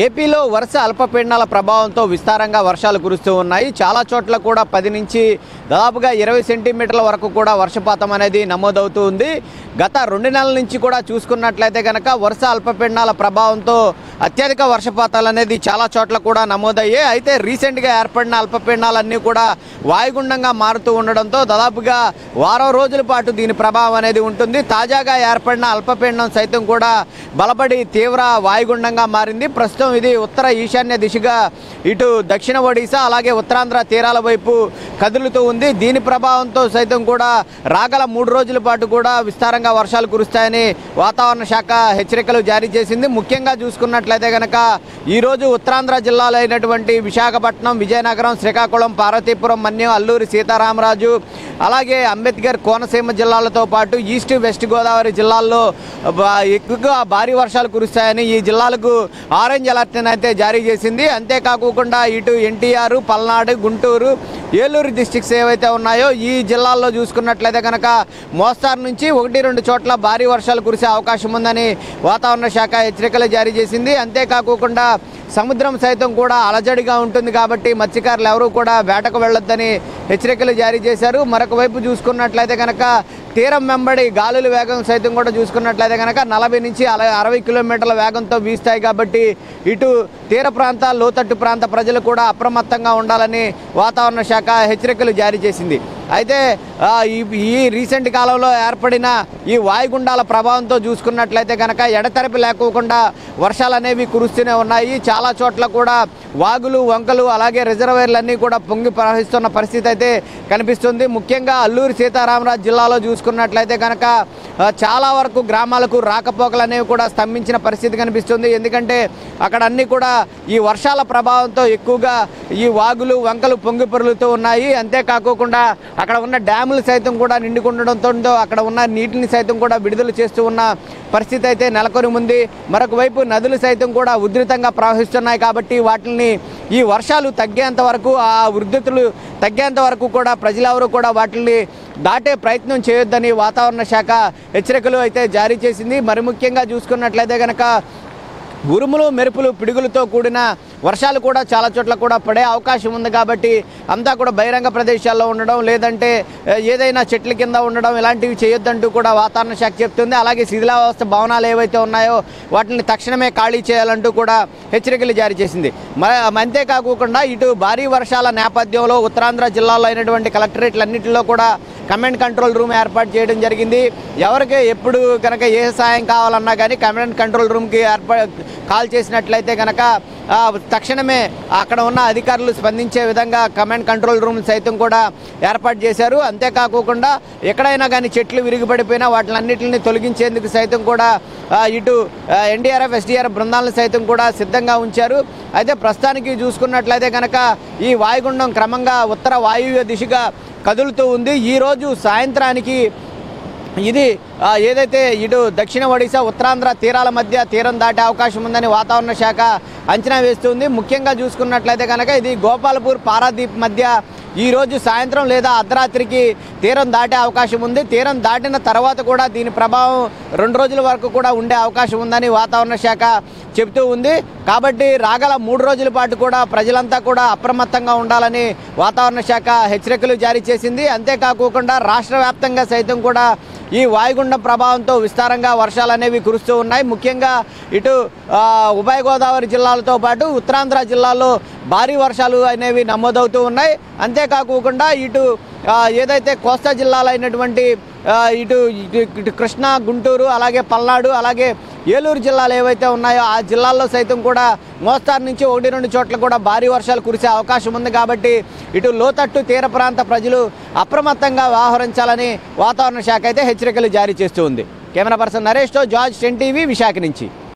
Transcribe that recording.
ఏపీలో వరుస అల్పపీడనాల ప్రభావంతో విస్తారంగా వర్షాలు కురుస్తూ ఉన్నాయి. చాలా చోట్ల కూడా 10 నుంచి దాదాపుగా 20 సెంటీమీటర్ల వరకు కూడా వర్షపాతం అనేది నమోదవుతూ ఉంది. గత 2 నెలల నుంచి కూడా చూసుకున్నట్లయితే కనుక వరుస అల్పపీడనాల ప్రభావంతో అత్యధిక వర్షపాతాలు అనేది చాలా చోట్ల కూడా నమోదయ్యాయి. అయితే రీసెంట్గా ఏర్పడిన అల్పపీడనాలన్నీ కూడా వాయుగుండంగా మారుతూ ఉండడంతో దాదాపుగా వారం రోజుల పాటు దీని ప్రభావం అనేది ఉంటుంది. తాజాగా ఏర్పడిన అల్పపీడనం సైతం కూడా బలపడి తీవ్ర వాయుగుండంగా మారింది. ప్రస్తుతం ఇది ఉత్తర ఈశాన్య దిశగా ఇటు దక్షిణ ఒడిశా అలాగే ఉత్తరాంధ్ర తీరాల వైపు కదులుతూ ఉంది. దీని ప్రభావంతో సైతం కూడా రాగల 3 రోజుల పాటు కూడా విస్తారంగా వర్షాలు కురుస్తాయని వాతావరణ శాఖ హెచ్చరికలు జారీ చేసింది. ముఖ్యంగా చూసుకున్నట్లయితే కనుక ఈరోజు ఉత్తరాంధ్ర జిల్లాలో అయినటువంటి విశాఖపట్నం, విజయనగరం, శ్రీకాకుళం, పార్వతీపురం, మన్యం, అల్లూరి సీతారామరాజు అలాగే అంబేద్కర్, కోనసీమ జిల్లాలతో పాటు ఈస్ట్ వెస్ట్ గోదావరి జిల్లాల్లో ఎక్కువగా భారీ వర్షాలు కురుస్తాయని ఈ జిల్లాలకు ఆరెంజ్ అలర్ట్ అయితే జారీ చేసింది. అంతేకాకుండా ఇటు ఎన్టీఆర్, పల్నాడు, గుంటూరు, ఏలూరు డిస్ట్రిక్ట్స్ ఏవైతే ఉన్నాయో ఈ జిల్లాల్లో చూసుకున్నట్లయితే కనుక మోస్తారు నుంచి 1-2 చోట్ల భారీ వర్షాలు కురిసే అవకాశం ఉందని వాతావరణ శాఖ హెచ్చరికలు జారీ చేసింది. అంతేకాకుండా సముద్రం సైతం కూడా అలజడిగా ఉంటుంది కాబట్టి మత్స్యకారులు ఎవరూ కూడా వేటకు వెళ్ళొద్దని హెచ్చరికలు జారీ చేశారు. మరొక వైపు చూసుకున్నట్లయితే కనుక తీరం వెంబడి గాలుల వేగం సైతం కూడా చూసుకున్నట్లయితే కనుక 40 నుంచి 60 కిలోమీటర్ల వేగంతో వీస్తాయి కాబట్టి ఇటు తీర ప్రాంత, లోతట్టు ప్రాంత ప్రజలు కూడా అప్రమత్తంగా ఉండాలని వాతావరణ శాఖ హెచ్చరికలు జారీ చేసింది. అయితే ఈ రీసెంట్ కాలంలో ఏర్పడిన ఈ వాయుగుండాల ప్రభావంతో చూసుకున్నట్లయితే కనుక ఎడతెరపి లేకోకుండా వర్షాలు అనేవి కురుస్తూనే ఉన్నాయి. చాలా చోట్ల కూడా వాగులు, వంకలు అలాగే రిజర్వాయర్లన్నీ కూడా పొంగి ప్రవహిస్తున్న పరిస్థితి అయితే కనిపిస్తుంది. ముఖ్యంగా అల్లూరి సీతారామరాజు జిల్లాలో చూసుకున్నట్లయితే కనుక చాలా వరకు గ్రామాలకు రాకపోకలు అనేవి కూడా స్తంభించిన పరిస్థితి కనిపిస్తుంది. ఎందుకంటే అక్కడ అన్నీ కూడా ఈ వర్షాల ప్రభావంతో ఎక్కువగా ఈ వాగులు, వంకలు పొంగి పొరులుతూ ఉన్నాయి. అంతేకాకుండా అక్కడ ఉన్న డ్యాములు సైతం కూడా నిండుకుండడంతో అక్కడ ఉన్న నీటిని సైతం కూడా విడుదల చేస్తూ ఉన్న పరిస్థితి అయితే నెలకొని ఉంది. మరొక వైపు నదులు సైతం కూడా ఉధృతంగా ప్రవహిస్తున్నాయి కాబట్టి వాటిని ఈ వర్షాలు తగ్గేంత వరకు, ఆ ఉధృతులు తగ్గేంత వరకు కూడా ప్రజలెవరూ కూడా వాటిని దాటే ప్రయత్నం చేయొద్దని వాతావరణ శాఖ హెచ్చరికలు అయితే జారీ చేసింది. మరి ముఖ్యంగా చూసుకున్నట్లయితే కనుక ఉరుములు, మెరుపులు, పిడుగులతో కూడిన వర్షాలు కూడా చాలా చోట్ల కూడా పడే అవకాశం ఉంది కాబట్టి అంతా కూడా బహిరంగ ప్రదేశాల్లో ఉండడం లేదంటే ఏదైనా చెట్ల కింద ఉండడం ఇలాంటివి చేయొద్దంటూ కూడా వాతావరణ శాఖ చెప్తుంది. అలాగే శిథిలావస్థ భవనాలు ఏవైతే ఉన్నాయో వాటిని తక్షణమే ఖాళీ చేయాలంటూ కూడా హెచ్చరికలు జారీ చేసింది. అంతేకాకుండా ఇటు భారీ వర్షాల నేపథ్యంలో ఉత్తరాంధ్ర జిల్లాలో అయినటువంటి కలెక్టరేట్లన్నింటిలో కూడా కమాండ్ కంట్రోల్ రూమ్ ఏర్పాటు చేయడం జరిగింది. ఎవరికి ఎప్పుడు కనుక ఏ సహాయం కావాలన్నా కానీ కమాండ్ కంట్రోల్ రూమ్కి కాల్ చేసినట్లయితే కనుక తక్షణమే అక్కడ ఉన్న అధికారులు స్పందించే విధంగా కమాండ్ కంట్రోల్ రూమ్ సైతం కూడా ఏర్పాటు చేశారు. అంతేకాకుండా ఎక్కడైనా కానీ చెట్లు విరిగిపడిపోయినా వాటిలన్నింటిని తొలగించేందుకు సైతం కూడా ఇటు ఎన్డీఆర్ఎఫ్, ఎస్డీఆర్ఎఫ్ బృందాలను సైతం కూడా సిద్ధంగా ఉంచారు. అయితే ప్రస్తుతానికి చూసుకున్నట్లయితే కనుక ఈ వాయుగుండం క్రమంగా ఉత్తర వాయువ్య దిశగా కదులుతూ ఉంది. ఈరోజు సాయంత్రానికి ఇది ఏదైతే ఇటు దక్షిణ ఒడిశా, ఉత్తరాంధ్ర తీరాల మధ్య తీరం దాటే అవకాశం ఉందని వాతావరణ శాఖ అంచనా వేస్తుంది. ముఖ్యంగా చూసుకున్నట్లయితే కనుక ఇది గోపాలపూర్, పారాదీప్ మధ్య ఈరోజు సాయంత్రం లేదా అర్ధరాత్రికి తీరం దాటే అవకాశం ఉంది. తీరం దాటిన తర్వాత కూడా దీని ప్రభావం 2 రోజుల వరకు కూడా ఉండే అవకాశం ఉందని వాతావరణ శాఖ చెబుతూ ఉంది. కాబట్టి రాగల 3 రోజుల పాటు కూడా ప్రజలంతా కూడా అప్రమత్తంగా ఉండాలని వాతావరణ శాఖ హెచ్చరికలు జారీ చేసింది. అంతేకాకుండా రాష్ట్ర వ్యాప్తంగా సైతం కూడా ఈ వాయుగుండం ప్రభావంతో విస్తారంగా వర్షాలు అనేవి కురుస్తూ ఉన్నాయి. ముఖ్యంగా ఇటు ఉభయ గోదావరి జిల్లాలతో పాటు ఉత్తరాంధ్ర జిల్లాలో భారీ వర్షాలు అనేవి నమోదవుతూ ఉన్నాయి. అంతేకాకుండా ఇటు ఏదైతే కోస్తా జిల్లాలో అయినటువంటి ఇటు కృష్ణా, గుంటూరు అలాగే పల్నాడు అలాగే ఏలూరు జిల్లాలు ఏవైతే ఉన్నాయో ఆ జిల్లాల్లో సైతం కూడా మోస్తారు నుంచి 1-2 చోట్ల కూడా భారీ వర్షాలు కురిసే అవకాశం ఉంది. కాబట్టి ఇటు లోతట్టు తీర ప్రాంత ప్రజలు అప్రమత్తంగా వ్యవహరించాలని వాతావరణ శాఖ అయితే హెచ్చరికలు జారీ చేస్తూ ఉంది. కెమెరా పర్సన్ నరేష్తో జార్జ్, 10 టీవీ, విశాఖ నుంచి.